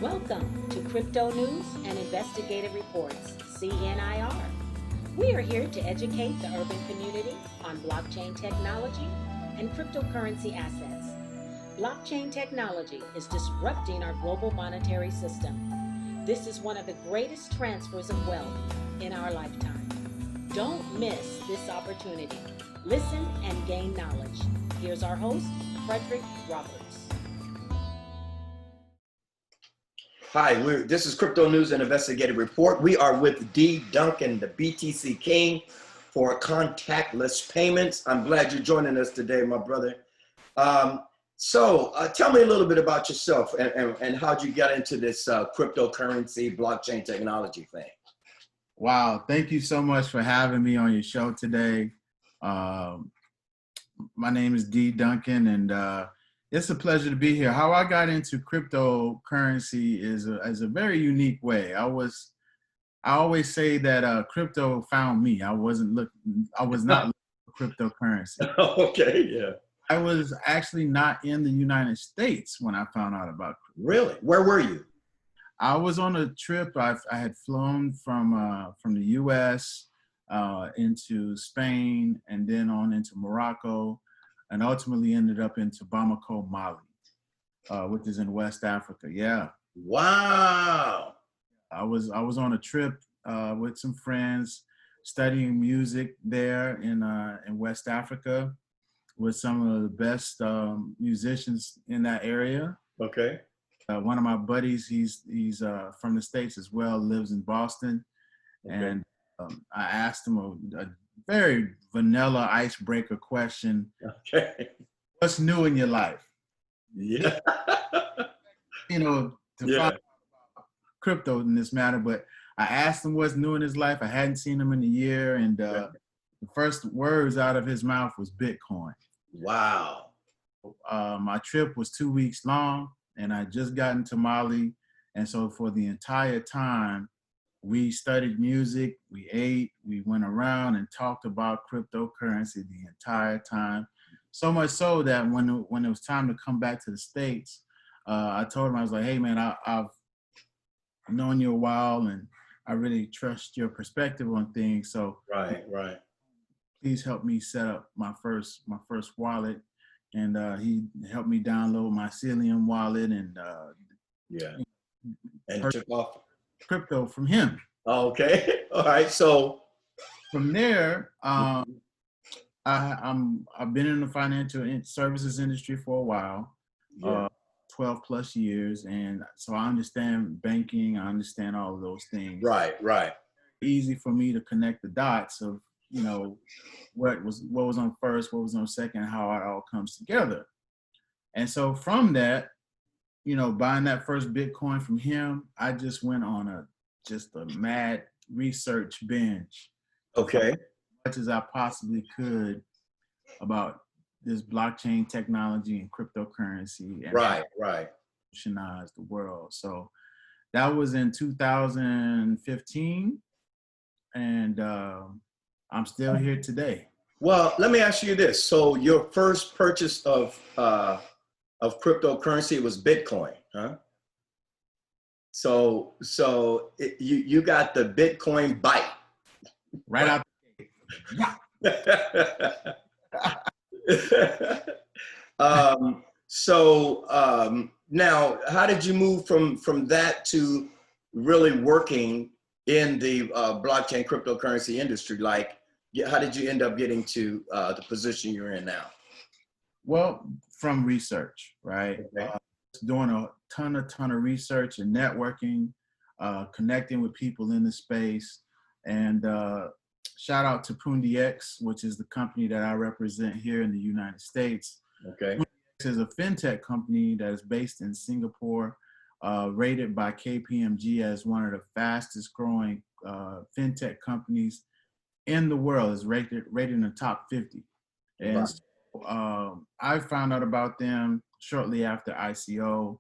Welcome to Crypto News and Investigative Reports, CNIR. We are here to educate the urban community on blockchain technology and cryptocurrency assets. Blockchain technology is disrupting our global monetary system. This is one of the greatest transfers of wealth in our lifetime. Don't miss this opportunity. Listen and gain knowledge. Here's our host, Frederick Roberts. Hi, this is Crypto News and Investigative Report. We are with Duncan, the BTC King, for contactless payments. I'm glad you're joining us today, my brother. Tell me a little bit about yourself and how'd you get into this cryptocurrency, blockchain technology thing? Wow, thank you so much for having me on your show today. My name is Duncan, and it's a pleasure to be here. How I got into cryptocurrency is a very unique way. I always say that crypto found me. I was not looking for cryptocurrency. Okay, yeah. I was actually not in the United States when I found out about crypto. Really? Where were you? I was on a trip. I had flown from the U.S. Into Spain and then on into Morocco, and ultimately ended up into Bamako, Mali, which is in West Africa. Yeah. Wow. I was on a trip with some friends, studying music there in West Africa, with some of the best musicians in that area. Okay. One of my buddies, he's from the States as well, lives in Boston. Okay. And I asked him a very vanilla icebreaker question. Okay. What's new in your life? Yeah. To find out crypto in this matter, but I asked him what's new in his life. I hadn't seen him in a year, and the first words out of his mouth was Bitcoin. Wow. My trip was 2 weeks long, and I just gotten to Mali. And so for the entire time, we studied music, we ate, we went around and talked about cryptocurrency the entire time. So much so that when it was time to come back to the States, I told him, I was like, hey man, I've known you a while and I really trust your perspective on things. So right. Please help me set up my first wallet. And he helped me download my Celium wallet and and took off crypto from him. Okay. All right. So from there, I've been in the financial services industry for a while, 12 plus years, and so I understand banking. I understand all of those things. Right. Easy for me to connect the dots of what was on first, what was on second, how it all comes together. And so from that, buying that first Bitcoin from him, I just went on a mad research binge. Okay. As much as I possibly could about this blockchain technology and cryptocurrency and right. revolutionize the world. So that was in 2015, and I'm still here today. Well, let me ask you this. So your first purchase of cryptocurrency was Bitcoin, huh? So you got the Bitcoin bite. Right out the gate. Now, how did you move from that to really working in the blockchain cryptocurrency industry? Like, how did you end up getting to the position you're in now? Well, from research, right? Okay. Doing a ton of research and networking, connecting with people in the space, and shout out to PUNDI, which is the company that I represent here in the United States. Okay. PUNDI is a fintech company that is based in Singapore, rated by KPMG as one of the fastest growing fintech companies in the world. Is rated in the top 50. And right. So, I found out about them shortly after ICO. A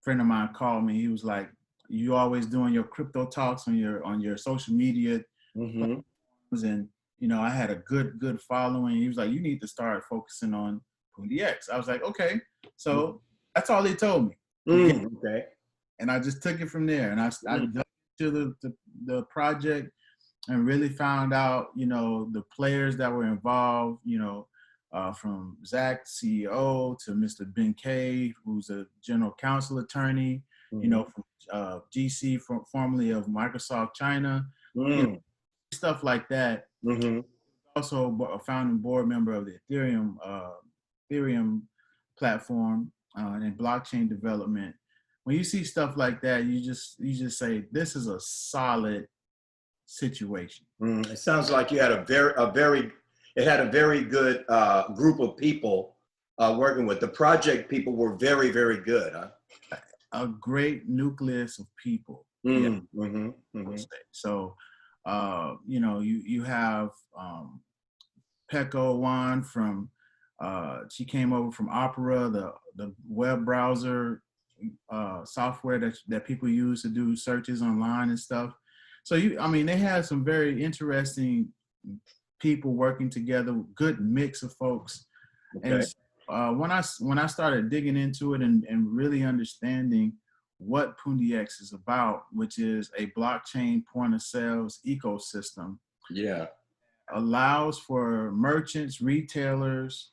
friend of mine called me. He was like, "You always doing your crypto talks on your social media?" Mm-hmm. And I had a good following. He was like, "You need to start focusing on PUNDI." I was like, "Okay." So that's all they told me. Okay. and I just took it from there. And I dug into the project and really found out, you know, the players that were involved, you know, from Zach, CEO, to Mr. Ben Kay, who's a general counsel attorney, you know, from GC, formerly of Microsoft China, you know, stuff like that. Also a founding board member of the Ethereum platform and blockchain development. When you see stuff like that, you just say, this is a solid situation. It sounds like you had a very good group of people working with. The project people were very, very good. Huh? A great nucleus of people. So, you know, you have Peko Wan from, she came over from Opera, the web browser software that people use to do searches online and stuff. So I mean, they had some very interesting people working together, good mix of folks. Okay. And when I started digging into it and really understanding what PUNDI X is about, which is a blockchain point of sales ecosystem, allows for merchants, retailers,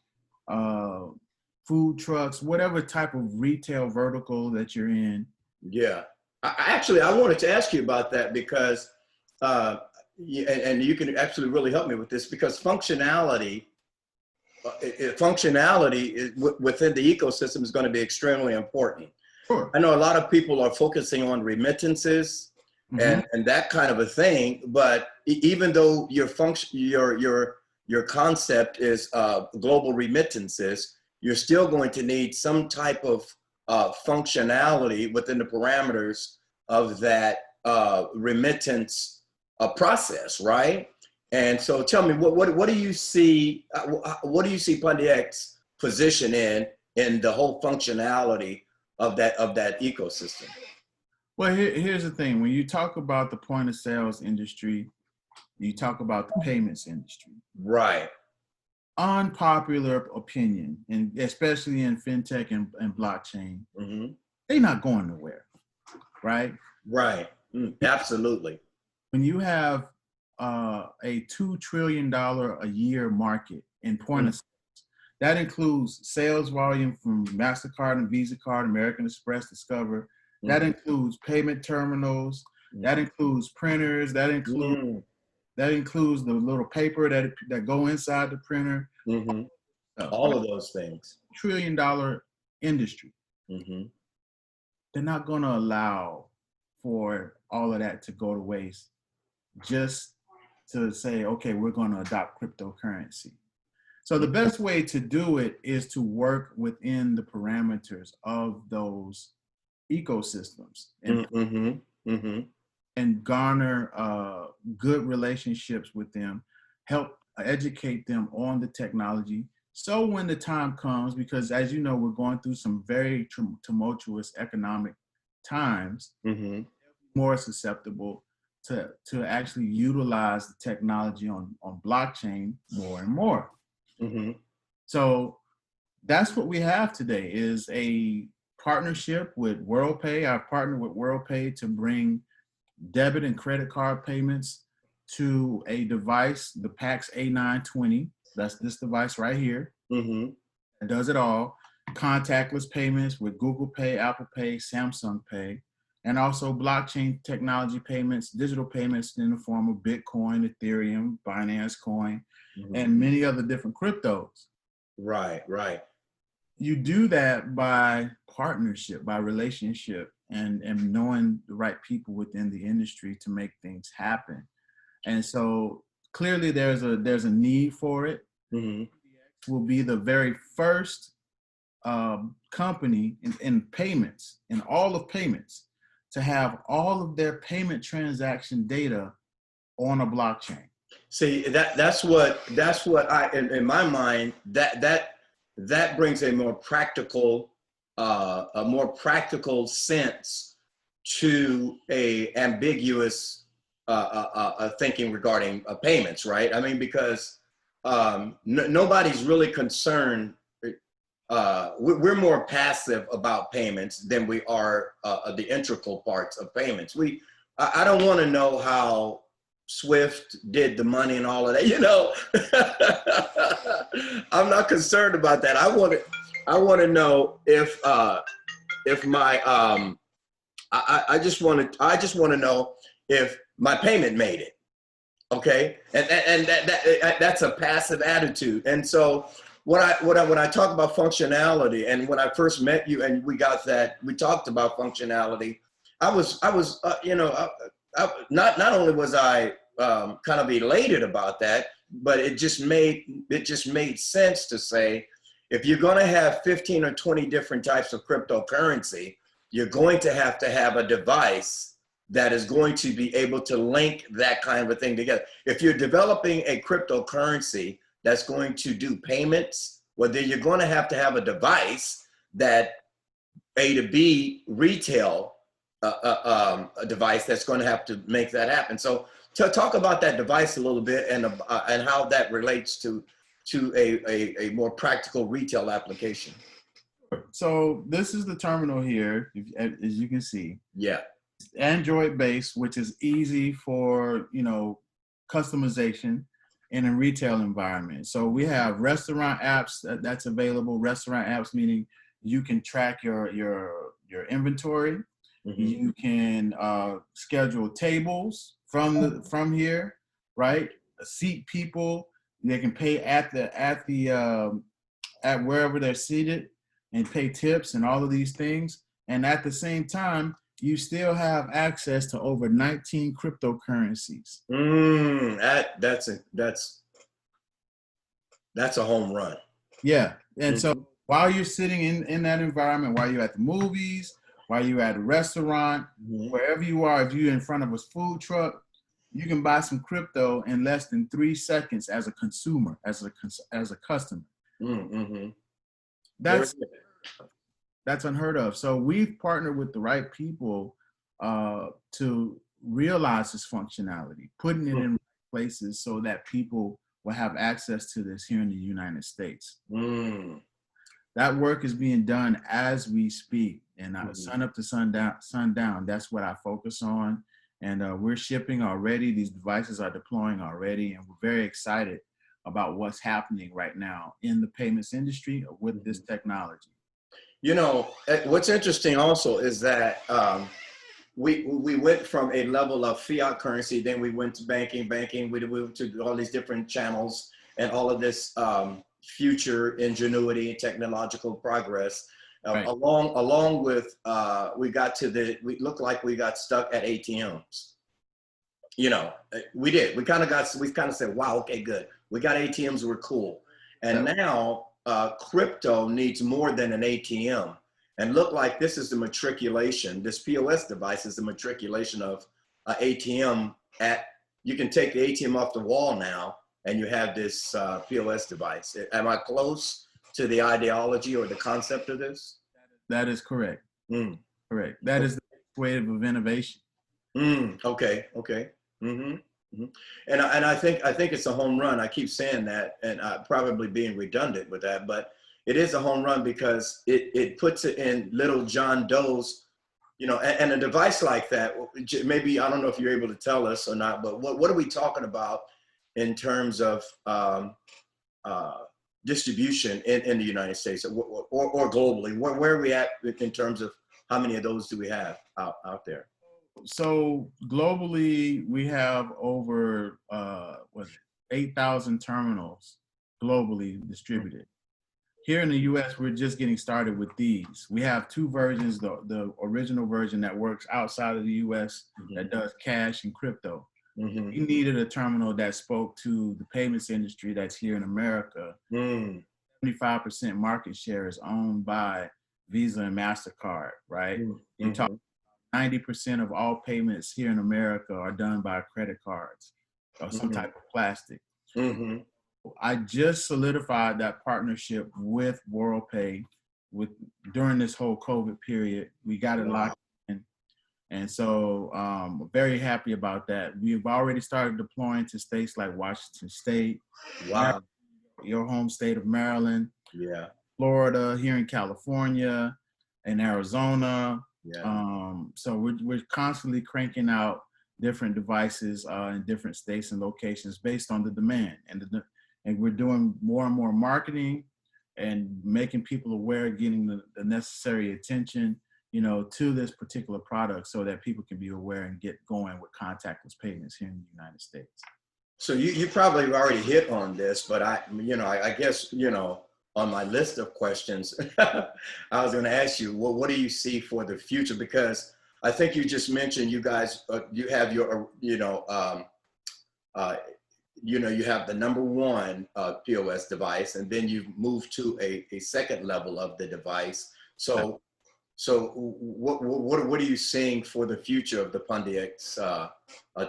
food trucks, whatever type of retail vertical that you're in. Yeah. I wanted to ask you about that because, and you can actually really help me with this, because functionality within the ecosystem is going to be extremely important. Sure. I know a lot of people are focusing on remittances and that kind of a thing, but even though your concept is global remittances, you're still going to need some type of functionality within the parameters of that remittance process, right? And so, tell me, what do you see? What do you see PUNDI X position in the whole functionality of that ecosystem? Well, here's the thing: when you talk about the point of sales industry, you talk about the payments industry, right? Unpopular opinion, and especially in fintech and blockchain, they're not going nowhere, right? Right. Absolutely. When you have a $2 trillion a year market in point of sales, that includes sales volume from MasterCard and Visa Card, American Express, Discover. That includes payment terminals. That includes printers. That includes the little paper that go inside the printer. All of those things. $1 trillion industry. They're not going to allow for all of that to go to waste just to say, okay, we're going to adopt cryptocurrency. So the best way to do it is to work within the parameters of those ecosystems and garner good relationships with them, help educate them on the technology. So when the time comes, because as you know, we're going through some very tumultuous economic times, more susceptible to actually utilize the technology on blockchain more and more. So that's what we have today, is a partnership with WorldPay. I've partnered with WorldPay to bring debit and credit card payments to a device, the PAX A920. That's this device right here. It does it all. Contactless payments with Google Pay, Apple Pay, Samsung Pay, and also blockchain technology payments, digital payments in the form of Bitcoin, Ethereum, Binance Coin, and many other different cryptos. Right. You do that by partnership, by relationship, and knowing the right people within the industry to make things happen. And so clearly there's a need for it. Will be the very first company in payments, in all of payments, to have all of their payment transaction data on a blockchain. See, that's what I, in my mind, that brings a more practical sense to a ambiguous thinking regarding payments, right? I mean, because nobody's really concerned we're more passive about payments than we are the integral parts of payments. I don't want to know how Swift did the money and all of that, you know. I'm not concerned about that. I want to know if my I just want to know if my payment made it. Okay, and that's a passive attitude. And so when I talk about functionality, and when I first met you and we talked about functionality, I was not only was I kind of elated about that, but it just made sense to say, if you're going to have 15 or 20 different types of cryptocurrency, you're going to have a device that is going to be able to link that kind of a thing together. If you're developing a cryptocurrency that's going to do payments, well, then you're going to have a device that A to B retail, a device that's going to have to make that happen. So to talk about that device a little bit and how that relates to a more practical retail application. So this is the terminal here, as you can see. Yeah. Android based, which is easy for, customization in a retail environment. So we have restaurant apps that's available. Restaurant apps meaning you can track your inventory. Mm-hmm. You can schedule tables from here, right? Seat people. They can pay at wherever they're seated and pay tips and all of these things. And at the same time, you still have access to over 19 cryptocurrencies. That's a home run. Yeah. And so while you're sitting in that environment, while you're at the movies, while you're at a restaurant, wherever you are, if you're in front of a food truck, you can buy some crypto in less than 3 seconds as a consumer, as a customer. Mm-hmm. That's unheard of. So we've partnered with the right people to realize this functionality, putting it in places so that people will have access to this here in the United States. That work is being done as we speak, and sun up to sundown. That's what I focus on, and we're shipping already. These devices are deploying already, and we're very excited about what's happening right now in the payments industry with this technology. What's interesting also is that we went from a level of fiat currency, then we went to banking, we went to all these different channels and all of this future ingenuity and technological progress. Right. Along with, we looked like we got stuck at ATMs. We did. We kind of said, wow, okay, good. We got ATMs, we're cool. And now, crypto needs more than an ATM, and look like this is the matriculation. This POS device is the matriculation of ATM. You can take the ATM off the wall now, and you have this POS device. Am I close to the ideology or the concept of this? That is correct. Correct. That is the wave of innovation. Okay. Mm-hmm. Mm-hmm. And I think it's a home run. I keep saying that, and probably being redundant with that, but it is a home run because it puts it in little John Doe's, and a device like that. Maybe, I don't know if you're able to tell us or not, but what are we talking about in terms of distribution in the United States or globally? Where are we at in terms of how many of those do we have out there? So globally, we have over 8,000 terminals globally distributed. Here in the U.S., we're just getting started with these. We have 2 versions: the original version that works outside of the U.S. that does cash and crypto. We needed a terminal that spoke to the payments industry that's here in America. 75% market share is owned by Visa and MasterCard, right? You talk 90% of all payments here in America are done by credit cards or some type of plastic. I just solidified that partnership with WorldPay during this whole COVID period. We got it locked in. And so we're very happy about that. We've already started deploying to states like Washington State, your home state of Maryland. Florida, here in California, in Arizona. Yeah. So we're constantly cranking out different devices in different states and locations based on the demand, and we're doing more and more marketing and making people aware, getting the necessary attention, to this particular product so that people can be aware and get going with contactless payments here in the United States. So you probably already hit on this, but I guess, on my list of questions, I was going to ask you, well, what do you see for the future? Because I think you just mentioned you guys, you have your, you have the number one POS device, and then you've moved to a second level of the device. So what are you seeing for the future of the PUNDI X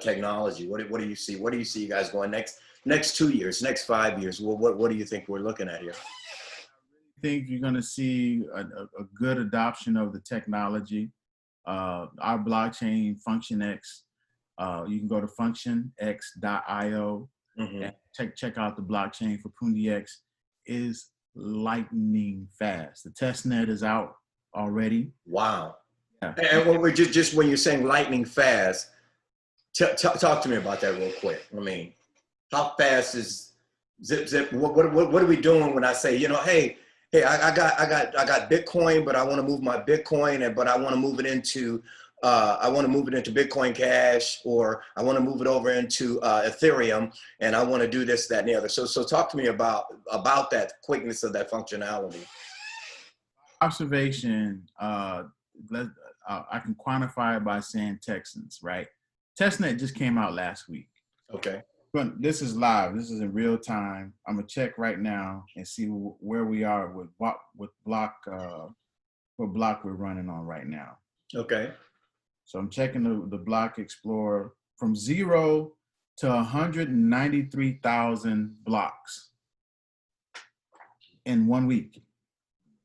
technology? What do you see? What do you see you guys going next 2 years, next 5 years? What do you think we're looking at here? I think you're going to see a good adoption of the technology. Our blockchain FunctionX, you can go to functionx.io and check out the blockchain for PUNDI X. Is lightning fast. The test net is out already. Wow. Yeah. And when we're just when you're saying lightning fast, talk to me about that real quick. I mean, how fast is zip? What are we doing when I say, hey, I got Bitcoin, but I want to move my Bitcoin, but I want to move it into Bitcoin Cash, or I want to move it over into Ethereum, and I want to do this, that, and the other. So talk to me about that quickness of that functionality. Observation, I can quantify it by saying Texans, right? Testnet just came out last week. Okay. But this is live. This is in real time. I'm gonna check right now and see where we are with block, what block we're running on right now. Okay. So I'm checking the block explorer from 0 to 193,000 blocks in 1 week.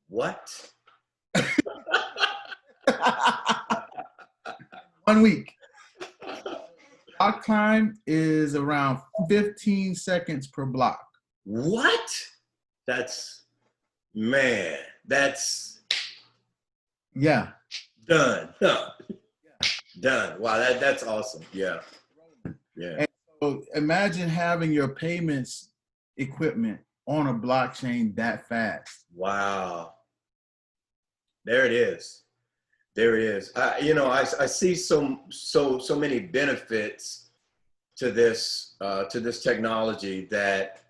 What? 1 week. Block time is around 15 seconds per block. What? That's Yeah. done. Huh. Done. Wow, that's awesome. Yeah. Yeah. And so imagine having your payments equipment on a blockchain that fast. Wow. There it is. There it is. I see so many benefits to this technology that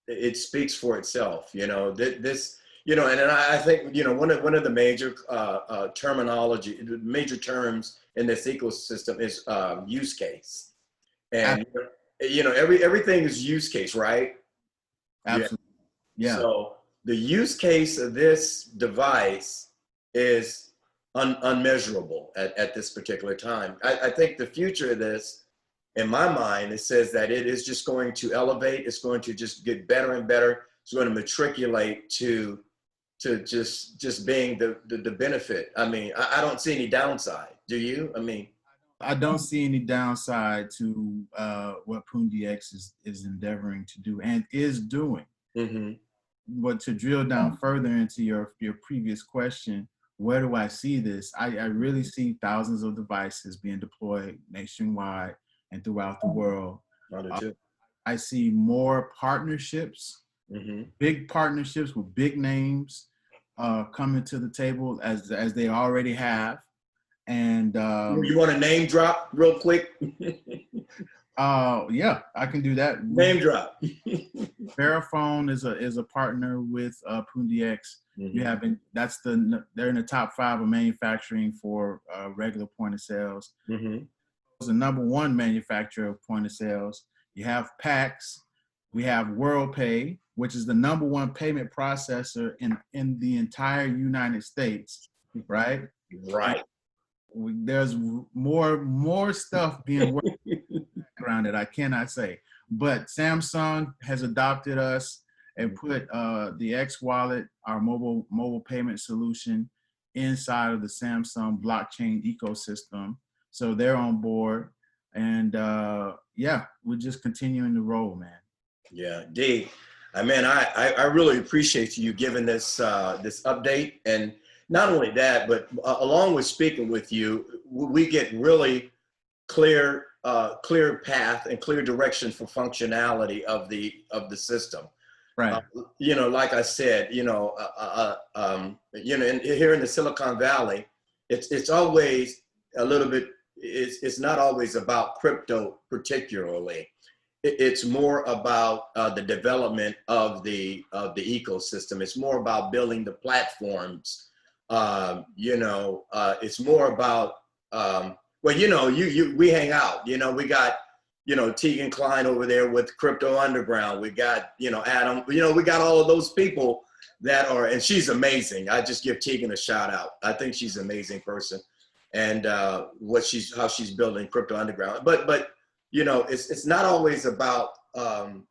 it speaks for itself. And I think one of the major major terms in this ecosystem is use case, and everything is use case, right? Absolutely. Yeah. So the use case of this device is unmeasurable at this particular time. I think the future of this, in my mind, it says that it is just going to elevate. It's going to just get better and better. It's going to matriculate to just being the benefit. I mean, I don't see any downside. Do you? I mean, I don't see any downside to what PUNDI X is endeavoring to do and is doing. Mm-hmm. But to drill down further into your previous question, where do I see this? I really see thousands of devices being deployed nationwide and throughout the world. I see more partnerships, big partnerships with big names coming to the table as they already have. And you want to name drop real quick? Yeah, I can do that. Name drop. Verifone is a partner with PUNDI X. They're in the top 5 of manufacturing for regular point of sales. It's the #1 manufacturer of point of sales. You have PAX. We have WorldPay, which is the #1 payment processor in the entire United States, right? Right. There's more stuff being worked around it. I cannot say, but Samsung has adopted us and put the X Wallet, our mobile payment solution, inside of the Samsung blockchain ecosystem. So they're on board, and yeah, we're just continuing to roll, man. Yeah, D. I really appreciate you giving this this update, and not only that, but along with speaking with you, we get really clear clear path and clear direction for functionality of the system. Right. You know, like I said, here in the Silicon Valley, it's always a little bit. It's not always about crypto particularly. It's more about the development of the ecosystem. It's more about building the platforms. It's more about we hang out. You know, we got Tegan Klein over there with Crypto Underground. We got Adam. We got all of those people that are, and she's amazing. I just give Tegan a shout out. I think she's an amazing person, and how she's building Crypto Underground. But it's not always about the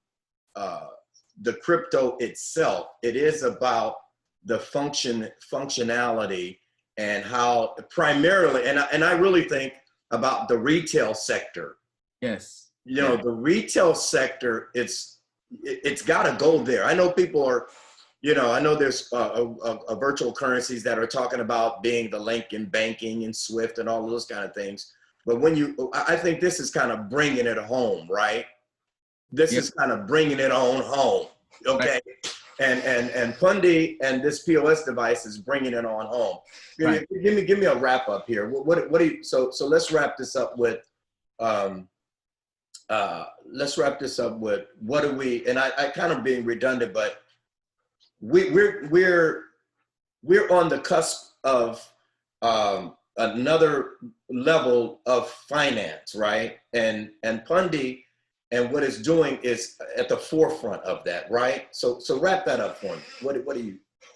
crypto itself. It is about the functionality and how primarily, and I really think about the retail sector. Yes. The retail sector, it's got to go there. I know people are, I know there's a virtual currencies that are talking about being the link in banking and SWIFT and all those kind of things. But I think this is kind of bringing it home, right? This is kind of bringing it on home, okay? Right. And PUNDI and this POS device is bringing it on home. Right. Give me a wrap up here. What do you? So let's wrap this up with. What do we? And I kind of being redundant, but we're on the cusp of another level of finance, right? And PUNDI and what it's doing is at the forefront of that, right? So wrap that up for me.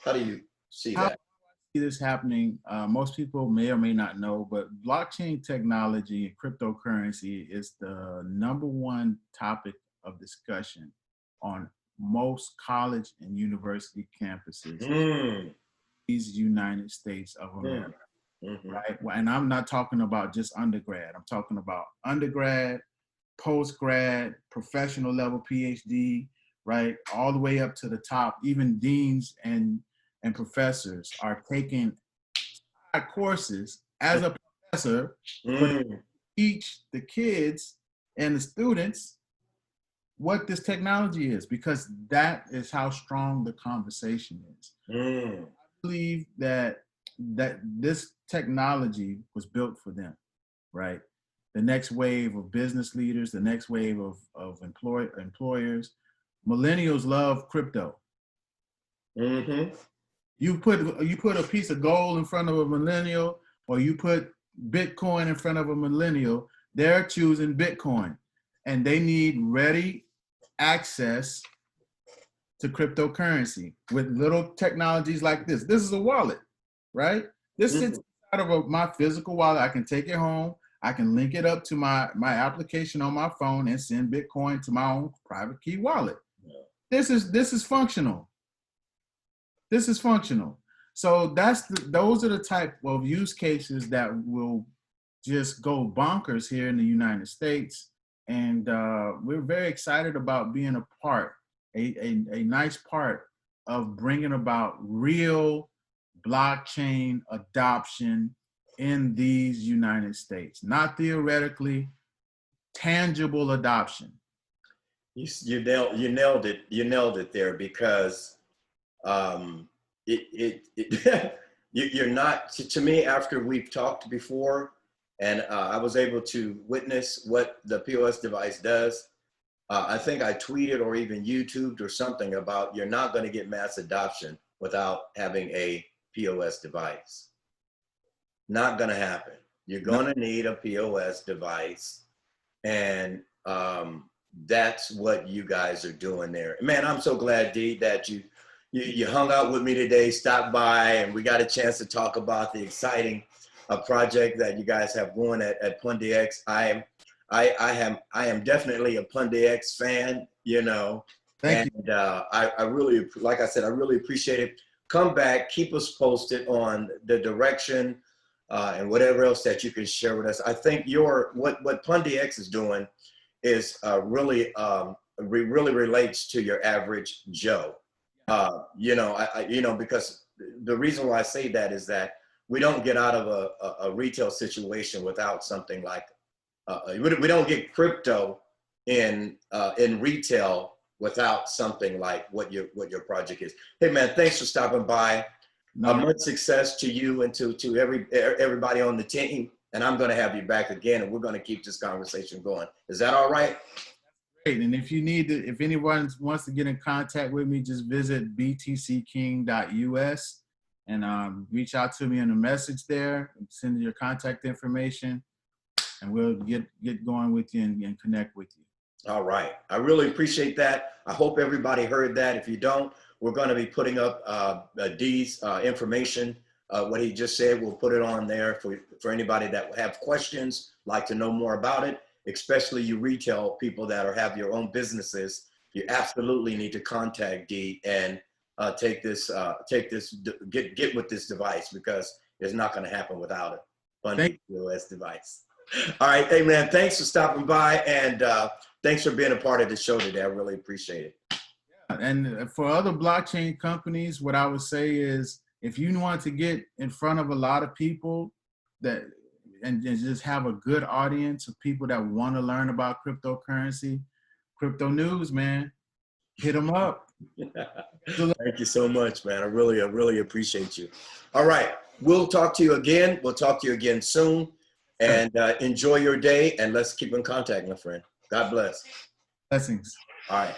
How do you see that? I see this happening. Most people may or may not know, but blockchain technology and cryptocurrency is the #1 topic of discussion on most college and university campuses in these United States of America. Mm-hmm. Right? And I'm not talking about just undergrad. I'm talking about undergrad, post-grad, professional level PhD, right? All the way up to the top. Even deans and professors are taking courses as a professor to teach the kids and the students what this technology is, because that is how strong the conversation is. I believe that this technology was built for them, right? The next wave of business leaders, the next wave of employers. Millennials love crypto. Mm-hmm. You put a piece of gold in front of a millennial, or you put Bitcoin in front of a millennial, they're choosing Bitcoin, and they need ready access to cryptocurrency with little technologies like this. This is a wallet, right? This sits inside of my physical wallet. I can take it home. I can link it up to my application on my phone and send Bitcoin to my own private key wallet. Yeah. This is functional. This is functional. So those are the type of use cases that will just go bonkers here in the United States. And we're very excited about being a part, a nice part of bringing about real blockchain adoption in these United States. Not theoretically, tangible adoption. You nailed it. You nailed it there, because you're not, to me, after we've talked before, and I was able to witness what the POS device does. I think I tweeted or even YouTubed or something about you're not going to get mass adoption without having a POS device. Not going to happen. You're going to need a POS device, and that's what you guys are doing there. Man, I'm so glad, Dee, that you hung out with me today, stopped by, and we got a chance to talk about the exciting project that you guys have going at PUNDI X. I am definitely a PUNDI X fan, Thank you. I really, like I said, I really appreciate it. Come back, keep us posted on the direction and whatever else that you can share with us. I think what PUNDI X is doing is really really relates to your average Joe. You know, because the reason why I say that is that we don't get out of a retail situation without something like, we don't get crypto in retail without something like what your project is. Hey man, thanks for stopping by. Much success to you and to everybody on the team. And I'm going to have you back again, and we're going to keep this conversation going. Is that all right? Great. And if you need to, if anyone wants to get in contact with me, just visit btcking.us and reach out to me in a message there, send your contact information, and we'll get going with you and connect with you. All right. I really appreciate that. I hope everybody heard that. If you don't, we're going to be putting up D's information. What he just said, we'll put it on there for anybody that have questions, like to know more about it, especially you retail people that have your own businesses. You absolutely need to contact D and get with this device, because it's not going to happen without it. PUNDI POS device. All right. Hey man, thanks for stopping by, and thanks for being a part of the show today. I really appreciate it. And for other blockchain companies, what I would say is, if you want to get in front of a lot of people and just have a good audience of people that want to learn about cryptocurrency, Crypto News, man, hit them up. Thank you so much, man. I really appreciate you. All right. We'll talk to you again. We'll talk to you again soon. And enjoy your day, and let's keep in contact, my friend. God bless. Blessings. All right.